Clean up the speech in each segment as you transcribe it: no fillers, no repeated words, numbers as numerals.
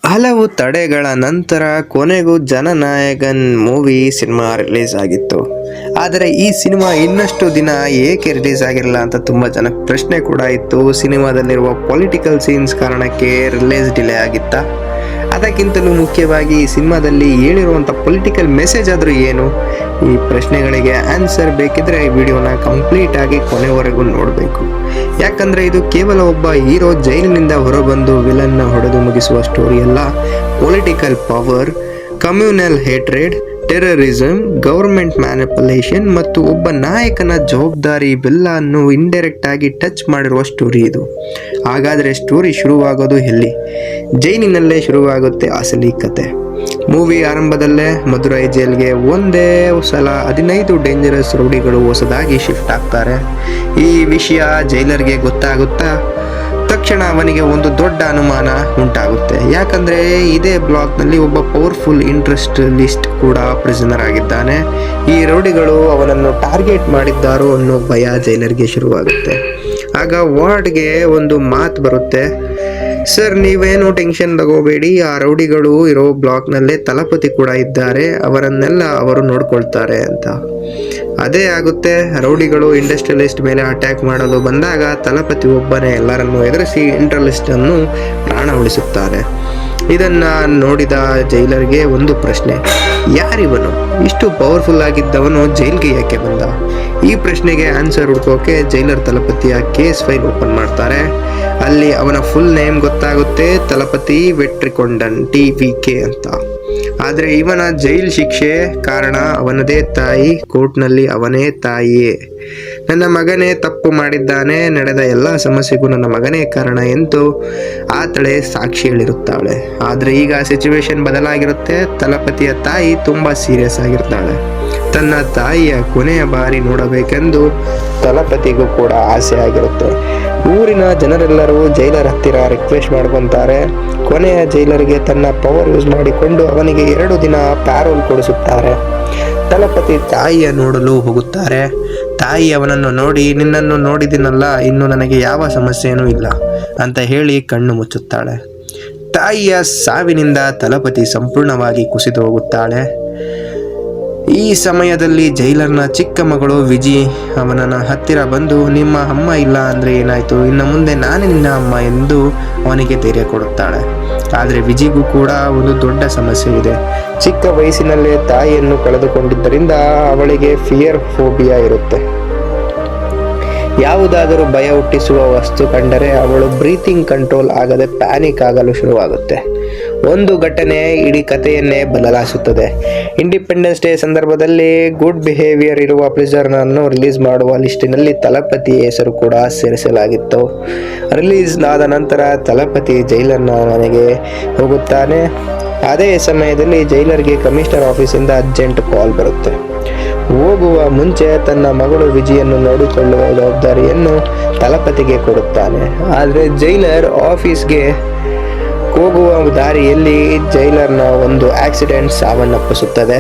ಹಲವು ತಡೆಗಳ ನಂತರ ಕೊನೆಗೂ ಜನನಾಯಕನ್ ಸಿನಿಮಾ ರಿಲೀಸ್ ಆಗಿತ್ತು. ಆದರೆ ಈ ಸಿನಿಮಾ ಇನ್ನಷ್ಟು ದಿನ ಏಕೆ ರಿಲೀಸ್ ಆಗಿರಲಿಲ್ಲ ಅಂತ ತುಂಬ ಜನಕ್ಕೆ ಪ್ರಶ್ನೆ ಕೂಡ ಇತ್ತು. ಸಿನಿಮಾದಲ್ಲಿರುವ ಪೊಲಿಟಿಕಲ್ ಸೀನ್ಸ್ ಕಾರಣಕ್ಕೆ ರಿಲೀಸ್ ಡಿಲೇ ಆಗಿತ್ತಾ? ಅದಕ್ಕಿಂತಲೂ ಮುಖ್ಯವಾಗಿ ಈ ಸಿನಿಮಾದಲ್ಲಿ ಹೇಳಿರುವಂಥ ಪೊಲಿಟಿಕಲ್ ಮೆಸೇಜ್ ಆದರೂ ಏನು? ಈ ಪ್ರಶ್ನೆಗಳಿಗೆ ಆನ್ಸರ್ ಬೇಕಿದ್ರೆ ಈ ವಿಡಿಯೋನ ಕಂಪ್ಲೀಟ್ ಆಗಿ ಕೊನೆವರೆಗೂ ನೋಡಬೇಕು. ಯಾಕಂದರೆ ಇದು ಕೇವಲ ಒಬ್ಬ ಹೀರೋ ಜೈಲಿನಿಂದ ಹೊರಬಂದು ವಿಲನ್ನ ಹೊಡೆದು ಮುಗಿಸುವ ಸ್ಟೋರಿ ಅಲ್ಲ. Political power, communal hatred, terrorism, government manipulation ಮತ್ತು ಒಬ್ಬ ನಾಯಕನ ಜವಾಬ್ದಾರಿ ಇವೆಲ್ಲ ಅನ್ನು ಇಂಡೈರೆಕ್ಟ್ ಆಗಿ ಟಚ್ ಮಾಡಿರುವ ಸ್ಟೋರಿ ಇದು. ಹಾಗಾದರೆ ಸ್ಟೋರಿ ಶುರುವಾಗೋದು ಎಲ್ಲಿ? ಜೈಲಿನಲ್ಲೇ ಶುರುವಾಗುತ್ತೆ ಅಸಲಿ ಕತೆ. ಮೂವಿ ಆರಂಭದಲ್ಲೇ ಮದುರೈ ಜೈಲ್ಗೆ ಒಂದೇ ಸಲ 15 ಡೇಂಜರಸ್ ರೌಡಿಗಳು ಹೊಸದಾಗಿ ಶಿಫ್ಟ್ ಆಗ್ತಾರೆ. ಈ ವಿಷಯ ಜೈಲರ್ಗೆ ಗೊತ್ತಾಗುತ್ತಾ ತಕ್ಷಣ ಅವನಿಗೆ ಒಂದು ದೊಡ್ಡ ಅನುಮಾನ ಉಂಟಾಗುತ್ತೆ. ಯಾಕಂದರೆ ಇದೇ ಬ್ಲಾಕ್ನಲ್ಲಿ ಒಬ್ಬ ಪವರ್ಫುಲ್ ಇಂಟ್ರೆಸ್ಟ್ ಲಿಸ್ಟ್ ಕೂಡ ಪ್ರಿಸನರ್ ಆಗಿದ್ದಾನೆ. ಈ ರೌಡಿಗಳು ಅವನನ್ನು ಟಾರ್ಗೆಟ್ ಮಾಡಿದ್ದಾರೋ ಅನ್ನೋ ಭಯ ಜೈಲರ್ಗೆ ಶುರುವಾಗುತ್ತೆ. ಆಗ ವಾರ್ಡ್ಗೆ ಒಂದು ಮಾತು ಬರುತ್ತೆ, ಸರ್ ನೀವೇನು ಟೆನ್ಷನ್ ತಗೋಬೇಡಿ, ಆ ರೌಡಿಗಳು ಇರೋ ಬ್ಲಾಕ್ನಲ್ಲೇ ತಲಪತಿ ಕೂಡ ಇದ್ದಾರೆ, ಅವರನ್ನೆಲ್ಲ ಅವರು ನೋಡ್ಕೊಳ್ತಾರೆ ಅಂತ. ಅದೇ ಆಗುತ್ತೆ. ರೌಡಿಗಳು ಇಂಡಸ್ಟ್ರಿಯಲಿಸ್ಟ್ ಮೇಲೆ ಅಟ್ಯಾಕ್ ಮಾಡಲು ಬಂದಾಗ ತಲಪತಿ ಒಬ್ಬನೇ ಎಲ್ಲರನ್ನು ಎದುರಿಸಿ ಇಂಡಸ್ಟ್ರಿಯಲಿಸ್ಟ್ ಅನ್ನು ಪ್ರಾಣ ಉಳಿಸುತ್ತಾರೆ. ಇದನ್ನ ನೋಡಿದ ಜೈಲರ್ಗೆ ಒಂದು ಪ್ರಶ್ನೆ, ಯಾರಿವನು? ಇಷ್ಟು ಪವರ್ಫುಲ್ ಆಗಿದ್ದವನು ಜೈಲ್ಗೆ ಯಾಕೆ ಬಂದ? ಈ ಪ್ರಶ್ನೆಗೆ ಆನ್ಸರ್ ಹುಡ್ಕೋಕೆ ಜೈಲರ್ ತಲಪತಿಯ ಕೇಸ್ ಫೈಲ್ ಓಪನ್ ಮಾಡ್ತಾರೆ. ಅಲ್ಲಿ ಅವನ ಫುಲ್ ನೇಮ್ ಗೊತ್ತಾಗುತ್ತೆ, ತಲಪತಿ ವೆಟ್ರಿಕೊಂಡನ್ TVK ಅಂತ. ಆದರೆ ಇವನ ಜೈಲ್ ಶಿಕ್ಷೆ ಕಾರಣ ಅವನದೇ ತಾಯಿ, ಕೋರ್ಟ್ನಲ್ಲಿ ಅವನೇ ತಾಯಿಯೇ. ನನ್ನ ಮಗನೇ ತಪ್ಪು ಮಾಡಿದ್ದಾನೆ, ನಡೆದ ಎಲ್ಲ ಸಮಸ್ಯೆಗೂ ನನ್ನ ಮಗನೇ ಕಾರಣ ಎಂದು ಆತಳೆ ಸಾಕ್ಷಿ ಹೇಳಿರುತ್ತಾಳೆ. ಆದರೆ ಈಗ ಸಿಚುವೇಶನ್ ಬದಲಾಗಿರುತ್ತೆ. ತಲಪತಿಯ ತಾಯಿ ತುಂಬ ಸೀರಿಯಸ್ ಆಗಿರ್ತಾಳೆ. ತನ್ನ ತಾಯಿಯ ಕೊನೆಯ ಬಾರಿ ನೋಡಬೇಕೆಂದು ತಲಪತಿಗೂ ಕೂಡ ಆಸೆ ಆಗಿರುತ್ತೆ. ಊರಿನ ಜನರೆಲ್ಲರೂ ಜೈಲರ್ ಹತ್ತಿರ ರಿಕ್ವೆಸ್ಟ್ ಮಾಡ್ಕೊತಾರೆ. ಕೊನೆಯ ಜೈಲರ್ಗೆ ತನ್ನ ಪವರ್ ಯೂಸ್ ಮಾಡಿಕೊಂಡು ಅವನಿಗೆ 2 ದಿನ ಪ್ಯಾರೋಲ್ ಕೊಡಿಸುತ್ತಾರೆ. ತಲಪತಿ ತಾಯಿಯ ನೋಡಲು ಹೋಗುತ್ತಾರೆ. ತಾಯಿ ಅವನನ್ನು ನೋಡಿ, ನಿನ್ನನ್ನು ನೋಡಿದಿನಲ್ಲ, ಇನ್ನು ನನಗೆ ಯಾವ ಸಮಸ್ಯೆನೂ ಇಲ್ಲ ಅಂತ ಹೇಳಿ ಕಣ್ಣು ಮುಚ್ಚುತ್ತಾಳೆ. ತಾಯಿಯ ಸಾವಿನಿಂದ ತಲಪತಿ ಸಂಪೂರ್ಣವಾಗಿ ಕುಸಿದು ಹೋಗುತ್ತಾಳೆ. ಈ ಸಮಯದಲ್ಲಿ ಜೈಲರ್ನ ಚಿಕ್ಕ ಮಗಳು ವಿಜಿ ಅವನ ಹತ್ತಿರ ಬಂದು, ನಿಮ್ಮ ಅಮ್ಮ ಇಲ್ಲ ಅಂದರೆ ಏನಾಯಿತು, ಇನ್ನು ಮುಂದೆ ನಾನೇ ನಿನ್ನ ಅಮ್ಮ ಎಂದು ಅವನಿಗೆ ಧೈರ್ಯ ಕೊಡುತ್ತಾಳೆ. ಆದರೆ ವಿಜಿಗೂ ಕೂಡ ಒಂದು ದೊಡ್ಡ ಸಮಸ್ಯೆ ಇದೆ. ಚಿಕ್ಕ ವಯಸ್ಸಿನಲ್ಲೇ ತಾಯಿಯನ್ನು ಕಳೆದುಕೊಂಡಿದ್ದರಿಂದ ಅವಳಿಗೆ ಫಿಯರ್ ಫೋಬಿಯಾ ಇರುತ್ತೆ. ಯಾವುದಾದರೂ ಭಯ ಹುಟ್ಟಿಸುವ ವಸ್ತು ಕಂಡರೆ ಅವಳು ಬ್ರೀತಿಂಗ್ ಕಂಟ್ರೋಲ್ ಆಗದೆ ಪ್ಯಾನಿಕ್ ಆಗಲು ಶುರುವಾಗುತ್ತೆ. ಒಂದು ಘಟನೆ ಇಡೀ ಕಥೆಯನ್ನೇ ಬದಲಾಯಿಸುತ್ತದೆ. ಇಂಡಿಪೆಂಡೆನ್ಸ್ ಡೇ ಸಂದರ್ಭದಲ್ಲಿ ಗುಡ್ ಬಿಹೇವಿಯರ್ ಇರುವ ಪ್ರಿಸನರ್ನನ್ನು ರಿಲೀಸ್ ಮಾಡುವ ಲಿಸ್ಟಿನಲ್ಲಿ ತಲಪತಿ ಹೆಸರು ಕೂಡ ಸೇರಿಸಲಾಗಿತ್ತು. ರಿಲೀಸ್ ಆದ ನಂತರ ತಲಪತಿ ಜೈಲರ್ನ ಮನೆಗೆ ಹೋಗುತ್ತಾನೆ. ಅದೇ ಸಮಯದಲ್ಲಿ ಜೈಲರ್ಗೆ ಕಮಿಷನರ್ ಆಫೀಸಿಂದ ಅರ್ಜೆಂಟ್ ಕಾಲ್ ಬರುತ್ತೆ. ಹೋಗುವ ಮುಂಚೆ ತನ್ನ ಮಗಳು ವಿಜಿಯನ್ನು ನೋಡಿಕೊಳ್ಳುವ ಜವಾಬ್ದಾರಿಯನ್ನು ತಲಪತಿಗೆ ಕೊಡುತ್ತಾನೆ. ಆದರೆ ಜೈಲರ್ ಆಫೀಸ್ಗೆ ಹೋಗುವ ದಾರಿಯಲ್ಲಿ ಜೈಲರ್ನ ಒಂದು ಆಕ್ಸಿಡೆಂಟ್ ಸಾವನ್ನಪ್ಪಿಸುತ್ತದೆ.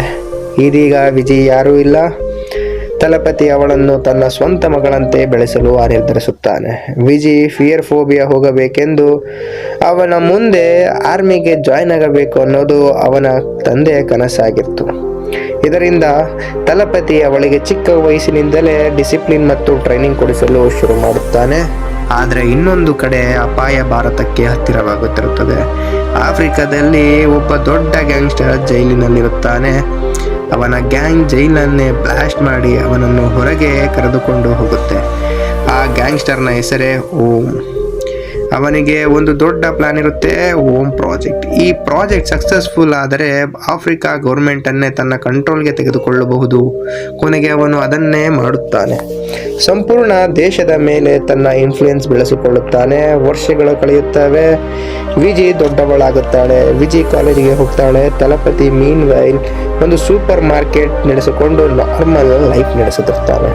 ಇದೀಗ ವಿಜಿ ಯಾರೂ ಇಲ್ಲ. ತಲಪತಿ ಅವಳನ್ನು ತನ್ನ ಸ್ವಂತ ಮಗಳಂತೆ ಬೆಳೆಸಲು ನಿರ್ಧರಿಸುತ್ತಾನೆ. ವಿಜಿ ಫಿಯರ್ ಫೋಬಿಯಾ ಹೋಗಬೇಕೆಂದು ಅವನ ಮುಂದೆ ಆರ್ಮಿಗೆ ಜಾಯ್ನ್ ಆಗಬೇಕು ಅನ್ನೋದು ಅವನ ತಂದೆಯ ಕನಸಾಗಿತ್ತು. ಇದರಿಂದ ತಲಪತಿ ಅವಳಿಗೆ ಚಿಕ್ಕ ವಯಸ್ಸಿನಿಂದಲೇ ಡಿಸಿಪ್ಲಿನ್ ಮತ್ತು ಟ್ರೈನಿಂಗ್ ಕೊಡಿಸಲು ಶುರು ಮಾಡುತ್ತಾನೆ. ಆದರೆ ಇನ್ನೊಂದು ಕಡೆ ಅಪಾಯ ಭಾರತಕ್ಕೆ ಹತ್ತಿರವಾಗುತ್ತಿರುತ್ತದೆ. ಆಫ್ರಿಕಾದಲ್ಲಿ ಒಬ್ಬ ದೊಡ್ಡ ಗ್ಯಾಂಗ್ಸ್ಟರ್ ಜೈಲಿನಲ್ಲಿರುತ್ತಾನೆ. ಅವನ ಗ್ಯಾಂಗ್ ಜೈಲನ್ನೇ ಬ್ಲಾಸ್ಟ್ ಮಾಡಿ ಅವನನ್ನು ಹೊರಗೆ ಕರೆದುಕೊಂಡು ಹೋಗುತ್ತೆ. ಆ ಗ್ಯಾಂಗ್ಸ್ಟರ್ನ ಹೆಸರೇ ಓಂ. ಅವನಿಗೆ ಒಂದು ದೊಡ್ಡ ಪ್ಲಾನ್ ಇರುತ್ತೆ, ಓಮ್ ಪ್ರಾಜೆಕ್ಟ್. ಈ ಪ್ರಾಜೆಕ್ಟ್ ಸಕ್ಸಸ್ಫುಲ್ ಆದರೆ ಆಫ್ರಿಕಾ ಗೌರ್ಮೆಂಟನ್ನೇ ತನ್ನ ಕಂಟ್ರೋಲ್ಗೆ ತೆಗೆದುಕೊಳ್ಳಬಹುದು. ಕೊನೆಗೆ ಅವನು ಅದನ್ನೇ ಮಾಡುತ್ತಾನೆ. ಸಂಪೂರ್ಣ ದೇಶದ ಮೇಲೆ ತನ್ನ ಇನ್ಫ್ಲೂಯೆನ್ಸ್ ಬೆಳೆಸಿಕೊಳ್ಳುತ್ತಾನೆ. ವರ್ಷಗಳು ಕಳೆಯುತ್ತವೆ. ವಿಜಿ ದೊಡ್ಡವಳಾಗುತ್ತಾಳೆ. ವಿಜಿ ಕಾಲೇಜಿಗೆ ಹೋಗ್ತಾಳೆ. ತಲಪತಿ ಮೀನ್ ವೈಲ್ ಒಂದು ಸೂಪರ್ ಮಾರ್ಕೆಟ್ ನಡೆಸಿಕೊಂಡು ನಾರ್ಮಲ್ ಲೈಫ್ ನಡೆಸುತ್ತಿರ್ತಾನೆ.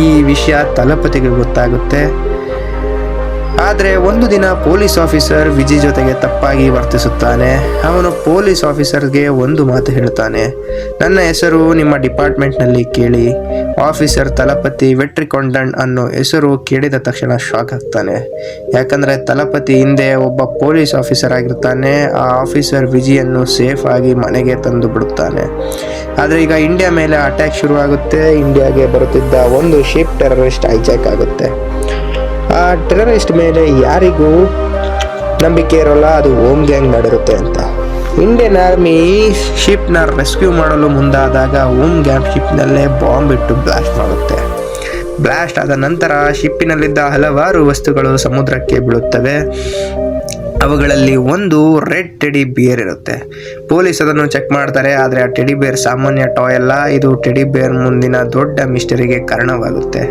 ಈ ವಿಷಯ ತಲಪತಿಗೆ ಗೊತ್ತಾಗುತ್ತೆ. ಆದರೆ ಒಂದು ದಿನ ಪೊಲೀಸ್ ಆಫೀಸರ್ ವಿಜಿ ಜೊತೆಗೆ ತಪ್ಪಾಗಿ ವರ್ತಿಸುತ್ತಾನೆ. ಅವನು ಪೊಲೀಸ್ ಆಫೀಸರ್ಗೆ ಒಂದು ಮಾತು ಹೇಳ್ತಾನೆ, ನನ್ನ ಹೆಸರು ನಿಮ್ಮ ಡಿಪಾರ್ಟ್ಮೆಂಟ್ನಲ್ಲಿ ಕೇಳಿ. ಆಫೀಸರ್ ತಲಪತಿ ವೆಟ್ರಿಕೊಂಡನ್ ಅನ್ನೋ ಹೆಸರು ಕೇಳಿದ ತಕ್ಷಣ ಶಾಕ್ ಆಗ್ತಾನೆ. ಯಾಕಂದರೆ ತಲಪತಿ ಹಿಂದೆ ಒಬ್ಬ ಪೊಲೀಸ್ ಆಫೀಸರ್ ಆಗಿರ್ತಾನೆ. ಆ ಆಫೀಸರ್ ವಿಜಿಯನ್ನು ಸೇಫ್ ಆಗಿ ಮನೆಗೆ ತಂದು ಬಿಡುತ್ತಾನೆ. ಆದರೆ ಈಗ ಇಂಡಿಯಾ ಮೇಲೆ ಅಟ್ಯಾಕ್ ಶುರುವಾಗುತ್ತೆ. ಇಂಡಿಯಾಗೆ ಬರುತ್ತಿದ್ದ ಒಂದು ಶಿಪ್ ಟೆರರಿಸ್ಟ್ ಹೈಜಾಕ್ ಆಗುತ್ತೆ. ಆ ಟೆರರಿಸ್ಟ್ ಮೇಲೆ ಯಾರಿಗೂ ನಂಬಿಕೆ ಇರೋಲ್ಲ, ಅದು ಓಮ್ ಗ್ಯಾಂಗ್ ಮಾಡಿರುತ್ತೆ ಅಂತ. ಇಂಡಿಯನ್ ಆರ್ಮಿ ಶಿಪ್ನ ರೆಸ್ಕ್ಯೂ ಮಾಡಲು ಮುಂದಾದಾಗ ಓಮ್ ಗ್ಯಾಂಗ್ ಶಿಪ್ನಲ್ಲೇ ಬಾಂಬ್ ಇಟ್ಟು ಬ್ಲಾಸ್ಟ್ ಮಾಡುತ್ತೆ. ಬ್ಲಾಸ್ಟ್ ಆದ ನಂತರ ಶಿಪ್ಪಿನಲ್ಲಿದ್ದ ಹಲವಾರು ವಸ್ತುಗಳು ಸಮುದ್ರಕ್ಕೆ ಬೀಳುತ್ತವೆ. ಅವುಗಳಲ್ಲಿ ಒಂದು ರೆಡ್ ಟೆಡಿ ಬಿಯರ್ ಇರುತ್ತೆ. ಪೊಲೀಸ್ ಅದನ್ನು ಚೆಕ್ ಮಾಡ್ತಾರೆ. ಆದರೆ ಆ ಟೆಡಿ ಬೇರ್ ಸಾಮಾನ್ಯ ಟಾಯ್ ಅಲ್ಲ, ಇದು ಟೆಡಿ ಬೇರ್ ಮುಂದಿನ ದೊಡ್ಡ ಮಿಸ್ಟರಿಗೆ ಕಾರಣವಾಗುತ್ತೆ.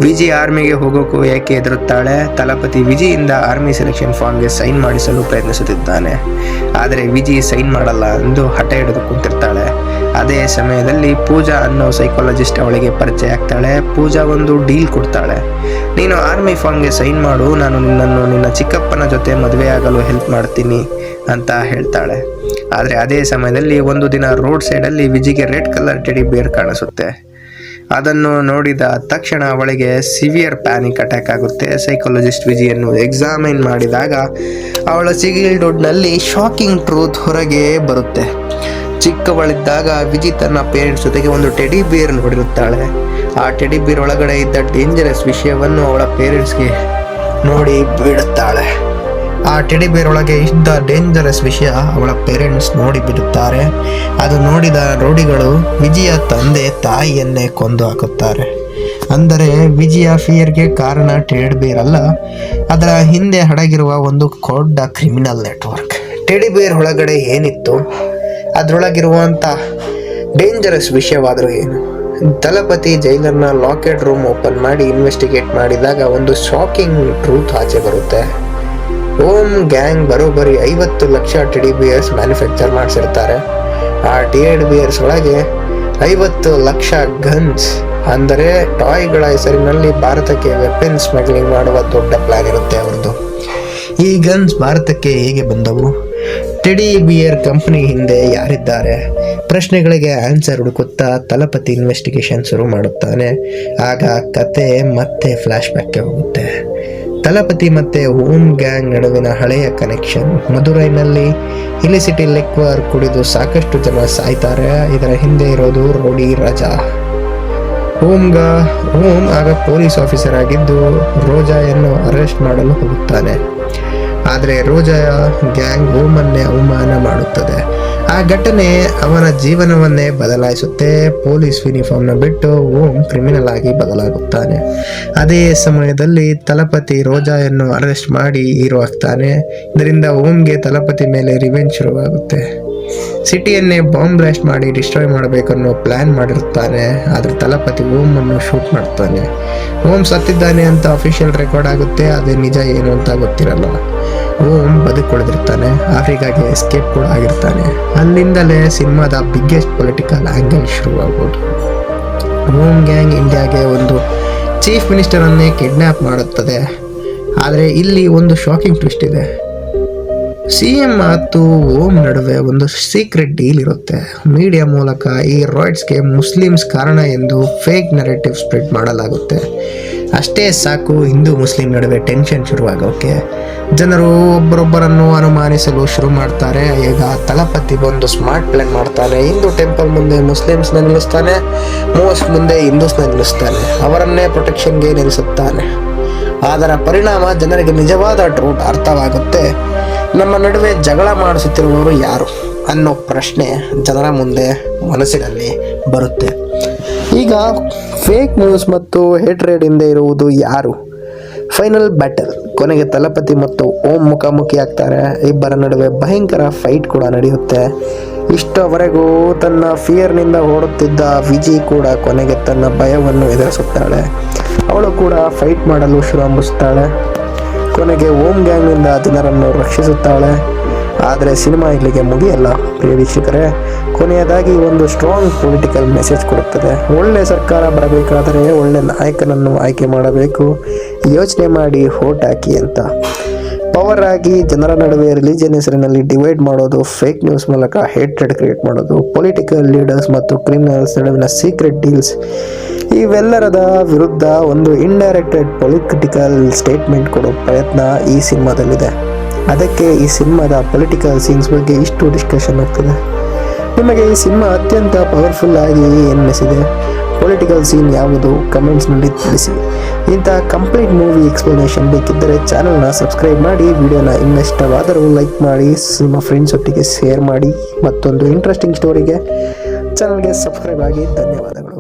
ವಿಜಿ ಆರ್ಮಿಗೆ ಹೋಗೋಕ್ಕೂ ಏಕೆ ಹೆದರುತ್ತಾಳೆ? ತಲಪತಿ ವಿಜಿಯಿಂದ ಆರ್ಮಿ ಸೆಲೆಕ್ಷನ್ ಫಾರ್ಮ್ಗೆ ಸೈನ್ ಮಾಡಿಸಲು ಪ್ರಯತ್ನಿಸುತ್ತಿದ್ದಾನೆ. ಆದರೆ ವಿಜಿ ಸೈನ್ ಮಾಡಲ್ಲ ಎಂದು ಹಠ ಹಿಡಿದು ಕುಂತಿರ್ತಾಳೆ. ಅದೇ ಸಮಯದಲ್ಲಿ ಪೂಜಾ ಅನ್ನೋ ಸೈಕಾಲಜಿಸ್ಟ್ ಅವಳಿಗೆ ಪರಿಚಯ ಆಗ್ತಾಳೆ. ಪೂಜಾ ಒಂದು ಡೀಲ್ ಕೊಡ್ತಾಳೆ, ನೀನು ಆರ್ಮಿ ಫಾರ್ಮ್ಗೆ ಸೈನ್ ಮಾಡು, ನಾನು ನಿನ್ನನ್ನು ನಿನ್ನ ಚಿಕ್ಕಪ್ಪನ ಜೊತೆ ಮದುವೆ ಆಗಲು ಹೆಲ್ಪ್ ಮಾಡ್ತೀನಿ ಅಂತ ಹೇಳ್ತಾಳೆ. ಆದರೆ ಅದೇ ಸಮಯದಲ್ಲಿ ಒಂದು ದಿನ ರೋಡ್ ಸೈಡಲ್ಲಿ ವಿಜಿಗೆ ರೆಡ್ ಕಲರ್ ಟೆಡಿ ಬೇರ್ ಕಾಣಿಸುತ್ತೆ. ಅದನ್ನು ನೋಡಿದ ತಕ್ಷಣ ಅವಳಿಗೆ ಸಿವಿಯರ್ ಪ್ಯಾನಿಕ್ ಅಟ್ಯಾಕ್ ಆಗುತ್ತೆ. ಸೈಕಾಲಜಿಸ್ಟ್ ವಿಜಿಯನ್ನು ಎಕ್ಸಾಮಿನ್ ಮಾಡಿದಾಗ ಅವಳ ಚೈಲ್ಡ್ಹುಡ್ನಲ್ಲಿ ಶಾಕಿಂಗ್ ಟ್ರೂತ್ ಹೊರಗೆ ಬರುತ್ತೆ. ಚಿಕ್ಕವಳಿದ್ದಾಗ ವಿಜಿ ತನ್ನ ಪೇರೆಂಟ್ಸ್ ಜೊತೆಗೆ ಒಂದು ಟೆಡಿ ಬೇರ್ ನೋಡಿರುತ್ತಾಳೆ. ಆ ಟೆಡಿ ಬೇರ್ ಒಳಗಡೆ ಇದ್ದ ಡೇಂಜರಸ್ ವಿಷಯವನ್ನು ಅವಳ ಪೇರೆಂಟ್ಸ್ಗೆ ನೋಡಿ ಬಿಡುತ್ತಾಳೆ. ಆ ಟೆಡಿ ಬೇರ್ ಒಳಗೆ ಇದ್ದ ಡೇಂಜರಸ್ ವಿಷಯ ಅವಳ ಪೇರೆಂಟ್ಸ್ ನೋಡಿ ಬಿಡುತ್ತಾರೆ. ಅದು ನೋಡಿದ ರೌಡಿಗಳು ವಿಜಿಯ ತಂದೆ ತಾಯಿಯನ್ನೇ ಕೊಂದು ಹಾಕುತ್ತಾರೆ. ಅಂದರೆ ವಿಜಿಯ ಫಿಯರ್ಗೆ ಕಾರಣ ಟೆಡಿ ಬೇರ್ ಅಲ್ಲ, ಅದರ ಹಿಂದೆ ಅಡಗಿರುವ ಒಂದು ದೊಡ್ಡ ಕ್ರಿಮಿನಲ್ ನೆಟ್ವರ್ಕ್. ಟೆಡಿ ಬೇರ್ ಒಳಗಡೆ ಏನಿತ್ತು, ಅದರೊಳಗಿರುವಂಥ ಡೇಂಜರಸ್ ವಿಷಯವಾದರೂ ಏನು? ತಲಪತಿ ಜೈಲರ್ನ ಲಾಕೆಟ್ ರೂಮ್ ಓಪನ್ ಮಾಡಿ ಇನ್ವೆಸ್ಟಿಗೇಟ್ ಮಾಡಿದಾಗ ಒಂದು ಶಾಕಿಂಗ್ ಟ್ರೂತ್ ಆಚೆ ಬರುತ್ತೆ. ಓಮ್ ಗ್ಯಾಂಗ್ ಬರೋಬ್ಬರಿ 50 ಲಕ್ಷ ಟೆಡಿ ಬಿಯರ್ಸ್ ಮ್ಯಾನುಫ್ಯಾಕ್ಚರ್ ಮಾಡಿಸಿರ್ತಾರೆ. ಆ ಟೆಡಿ ಬಿಯರ್ಸ್ ಒಳಗೆ 50 ಲಕ್ಷ ಗನ್ಸ್, ಅಂದರೆ ಟಾಯ್ಗಳ ಹೆಸರಿನಲ್ಲಿ ಭಾರತಕ್ಕೆ ವೆಪನ್ ಸ್ಮಗ್ಲಿಂಗ್ ಮಾಡುವ ದೊಡ್ಡ ಪ್ಲಾನ್ ಇರುತ್ತೆ ಅವ್ರದ್ದು. ಈ ಗನ್ಸ್ ಭಾರತಕ್ಕೆ ಹೇಗೆ ಬಂದವು? ಟೆಡಿ ಬಿಯರ್ ಕಂಪನಿ ಹಿಂದೆ ಯಾರಿದ್ದಾರೆ? ಪ್ರಶ್ನೆಗಳಿಗೆ ಆನ್ಸರ್ ಹುಡುಕುತ್ತಾ ತಲಪತಿ ಇನ್ವೆಸ್ಟಿಗೇಷನ್ ಶುರು ಮಾಡುತ್ತಾನೆ. ಆಗ ಕತೆ ಮತ್ತೆ ಫ್ಲ್ಯಾಶ್ ಬ್ಯಾಕ್ಗೆ ಹೋಗುತ್ತೆ. ತಲಪತಿ ಮತ್ತೆ ಓಮ್ ಗ್ಯಾಂಗ್ ನಡುವಿನ ಹಳೆಯ ಕನೆಕ್ಷನ್. ಮದುರೈನಲ್ಲಿ ಇಲಿಸಿಟಿ ಲಿಕ್ವರ್ ಕುಡಿದು ಸಾಕಷ್ಟು ಜನ ಸಾಯ್ತಾರೆ. ಇದರ ಹಿಂದೆ ಇರೋದು ರೌಡಿ ರಾಜಾ. ಓಮ್ ಆಗ ಪೊಲೀಸ್ ಆಫೀಸರ್ ಆಗಿದ್ದು ರೋಜಾಯನ್ನು ಅರೆಸ್ಟ್ ಮಾಡಲು ಹೋಗುತ್ತಾನೆ. ಆದರೆ ರೋಜಾ ಗ್ಯಾಂಗ್ ಓಮನ್ನೇ ಅವಮಾನ ಮಾಡುತ್ತದೆ. ಆ ಘಟನೆ ಅವನ ಜೀವನವನ್ನೇ ಬದಲಾಯಿಸುತ್ತೆ. ಪೊಲೀಸ್ ಯೂನಿಫಾರ್ಮ್ನ ಬಿಟ್ಟು ಓಮ್ ಕ್ರಿಮಿನಲ್ ಆಗಿ ಬದಲಾಗುತ್ತಾನೆ. ಅದೇ ಸಮಯದಲ್ಲಿ ತಲಪತಿ ರೋಜಾಯನ್ನು ಅರೆಸ್ಟ್ ಮಾಡಿ ಹೀರೋ ಆಗ್ತಾನೆ. ಇದರಿಂದ ಓಮ್ಗೆ ತಲಪತಿ ಮೇಲೆ ರಿವೆಂಜ್ ಶುರುವಾಗುತ್ತೆ. ಸಿಟಿಯನ್ನೇ ಬಾಂಬ್ ಬ್ಲಾಸ್ಟ್ ಮಾಡಿ ಡಿಸ್ಟ್ರಾಯ್ ಮಾಡಬೇಕನ್ನೋ ಪ್ಲಾನ್ ಮಾಡಿರುತ್ತಾನೆ. ಆದರೆ ತಲಪತಿ ಓಮ್ ಅನ್ನು ಶೂಟ್ ಮಾಡ್ತಾನೆ. ಓಮ್ ಸತ್ತಿದ್ದಾನೆ ಅಂತ ಅಫಿಷಿಯಲ್ ರೆಕಾರ್ಡ್ ಆಗುತ್ತೆ. ಅದೇ ನಿಜ ಏನು ಅಂತ ಗೊತ್ತಿರಲ್ಲ. ಓಮ್ ಬದುಕೊಳ್ಳದಿರ್ತಾನೆ. ಆಫ್ರಿಕಾಗೆ ಎಸ್ಕೇಪ್ ಕೂಡ ಆಗಿರ್ತಾನೆ. ಅಲ್ಲಿಂದಲೇ ಸಿನಿಮಾದ ಬಿಗ್ಗೆಸ್ಟ್ ಪೊಲಿಟಿಕಲ್ ಆಂಗಲ್ ಶುರುವಾಗ್ಬೋದು. ಓಮ್ ಗ್ಯಾಂಗ್ ಇಂಡಿಯಾಗೆ ಒಂದು ಚೀಫ್ ಮಿನಿಸ್ಟರನ್ನೇ ಕಿಡ್ನ್ಯಾಪ್ ಮಾಡುತ್ತದೆ. ಆದರೆ ಇಲ್ಲಿ ಒಂದು ಶಾಕಿಂಗ್ ಟ್ವಿಸ್ಟ್ ಇದೆ. CM ಮತ್ತು ಓಮ್ ನಡುವೆ ಒಂದು ಸೀಕ್ರೆಟ್ ಡೀಲ್ ಇರುತ್ತೆ. ಮೀಡಿಯಾ ಮೂಲಕ ಈ ರಾಯ್ಡ್ಸ್ಗೆ ಮುಸ್ಲಿಮ್ಸ್ ಕಾರಣ ಎಂದು ಫೇಕ್ ನರೇಟಿವ್ ಸ್ಪ್ರೆಡ್ ಮಾಡಲಾಗುತ್ತೆ. ಅಷ್ಟೇ ಸಾಕು, ಹಿಂದೂ ಮುಸ್ಲಿಂ ನಡುವೆ ಟೆನ್ಷನ್ ಶುರುವಾಗೋಕೆ. ಜನರು ಒಬ್ಬರೊಬ್ಬರನ್ನು ಅನುಮಾನಿಸಲು ಶುರು ಮಾಡ್ತಾರೆ. ಈಗ ತಲಪತಿ ಒಂದು ಸ್ಮಾರ್ಟ್ ಪ್ಲಾನ್ ಮಾಡ್ತಾನೆ. ಹಿಂದೂ ಟೆಂಪಲ್ ಮುಂದೆ ಮುಸ್ಲಿಮ್ಸ್ನ ನಿಲ್ಲಿಸ್ತಾನೆ, ಮೋಸ್ಕ್ ಮುಂದೆ ಹಿಂದೂಸ್ನ ನಿಲ್ಲಿಸ್ತಾನೆ. ಅವರನ್ನೇ ಪ್ರೊಟೆಕ್ಷನ್ಗೆ ನಿಲ್ಲಿಸುತ್ತಾನೆ. ಅದರ ಪರಿಣಾಮ ಜನರಿಗೆ ನಿಜವಾದ ಟ್ರೂತ್ ಅರ್ಥವಾಗುತ್ತೆ. ನಮ್ಮ ನಡುವೆ ಜಗಳ ಮಾಡಿಸುತ್ತಿರುವವರು ಯಾರು ಅನ್ನೋ ಪ್ರಶ್ನೆ ಜನರ ಮುಂದೆ ಮನಸ್ಸಿನಲ್ಲಿ ಬರುತ್ತೆ. ಈಗ ಫೇಕ್ ನ್ಯೂಸ್ ಮತ್ತು ಹೇಟ್ರೇಡ್ ಹಿಂದೆ ಇರುವುದು ಯಾರು? Final battle. ಕೊನೆಗೆ ತಲಪತಿ ಮತ್ತು ಓಂ ಮುಖಾಮುಖಿ ಆಗ್ತಾರೆ. ಇಬ್ಬರ ನಡುವೆ ಭಯಂಕರ ಫೈಟ್ ಕೂಡ ನಡೆಯುತ್ತೆ. ಇಷ್ಟವರೆಗೂ ತನ್ನ ಫಿಯರ್ನಿಂದ ಓಡುತ್ತಿದ್ದ ವಿಜಿ ಕೂಡ ಕೊನೆಗೆ ತನ್ನ ಭಯವನ್ನು ಎದುರಿಸುತ್ತಾಳೆ. ಅವಳು ಕೂಡ ಫೈಟ್ ಮಾಡಲು ಶುರುಂಭಿಸುತ್ತಾಳೆ. ಕೊನೆಗೆ ಓಮ್ ಗ್ಯಾಂಗ್ನಿಂದ ಜನರನ್ನು ರಕ್ಷಿಸುತ್ತಾಳೆ. ಆದರೆ ಸಿನಿಮಾ ಇಲ್ಲಿಗೆ ಮುಗಿಯಲ್ಲ ಪ್ರಿಯ ವೀಕ್ಷಕರೇ. ಕೊನೆಯದಾಗಿ ಒಂದು ಸ್ಟ್ರಾಂಗ್ ಪೊಲಿಟಿಕಲ್ ಮೆಸೇಜ್ ಕೊಡುತ್ತದೆ. ಒಳ್ಳೆ ಸರ್ಕಾರ ಬರಬೇಕಾದರೆ ಒಳ್ಳೆ ನಾಯಕನನ್ನು ಆಯ್ಕೆ ಮಾಡಬೇಕು, ಯೋಚನೆ ಮಾಡಿ ವೋಟ್ ಹಾಕಿ ಅಂತ. ಪವರ್ ಆಗಿ ಜನರ ನಡುವೆ ರಿಲಿಜನ್ ಹೆಸರಿನಲ್ಲಿ ಡಿವೈಡ್ ಮಾಡೋದು, ಫೇಕ್ ನ್ಯೂಸ್ ಮೂಲಕ ಹೇಟ್ರೆಡ್ ಕ್ರಿಯೇಟ್ ಮಾಡೋದು, ಪೊಲಿಟಿಕಲ್ ಲೀಡರ್ಸ್ ಮತ್ತು ಕ್ರಿಮಿನಲ್ಸ್ ನಡುವಿನ ಸೀಕ್ರೆಟ್ ಡೀಲ್ಸ್, ಇವೆಲ್ಲರದ ವಿರುದ್ಧ ಒಂದು ಇಂಡೈರೆಕ್ಟೆಡ್ ಪೊಲಿಟಿಕಲ್ ಸ್ಟೇಟ್ಮೆಂಟ್ ಕೊಡೋ ಪ್ರಯತ್ನ ಈ ಸಿನಿಮಾದಲ್ಲಿದೆ. ಅದಕ್ಕೆ ಈ ಸಿನಿಮಾದ ಪೊಲಿಟಿಕಲ್ ಸೀನ್ಸ್ ಬಗ್ಗೆ ಇಷ್ಟು ಡಿಸ್ಕಷನ್ ಆಗ್ತದೆ. ನಿಮಗೆ ಈ ಸಿನಿಮಾ ಅತ್ಯಂತ ಪವರ್ಫುಲ್ ಆಗಿ ಎನ್ನಿಸಿದೆ? ಪೊಲಿಟಿಕಲ್ ಸೀನ್ ಯಾವುದು ಕಮೆಂಟ್ಸ್ನಲ್ಲಿ ತಿಳಿಸಿ. ಇಂತಹ ಕಂಪ್ಲೀಟ್ ಮೂವಿ ಎಕ್ಸ್ಪ್ಲನೇಷನ್ ಬೇಕಿದ್ದರೆ ಚಾನಲ್ನ ಸಬ್ಸ್ಕ್ರೈಬ್ ಮಾಡಿ, ವಿಡಿಯೋನ ಇನ್ನಿಷ್ಟವಾದರೂ ಲೈಕ್ ಮಾಡಿ, ನಿಮ್ಮ ಫ್ರೆಂಡ್ಸ್ ಒಟ್ಟಿಗೆ ಶೇರ್ ಮಾಡಿ. ಮತ್ತೊಂದು ಇಂಟ್ರೆಸ್ಟಿಂಗ್ ಸ್ಟೋರಿಗೆ ಚಾನಲ್ಗೆ ಸಬ್ಸ್ಕ್ರೈಬ್ ಆಗಿ. ಧನ್ಯವಾದಗಳು.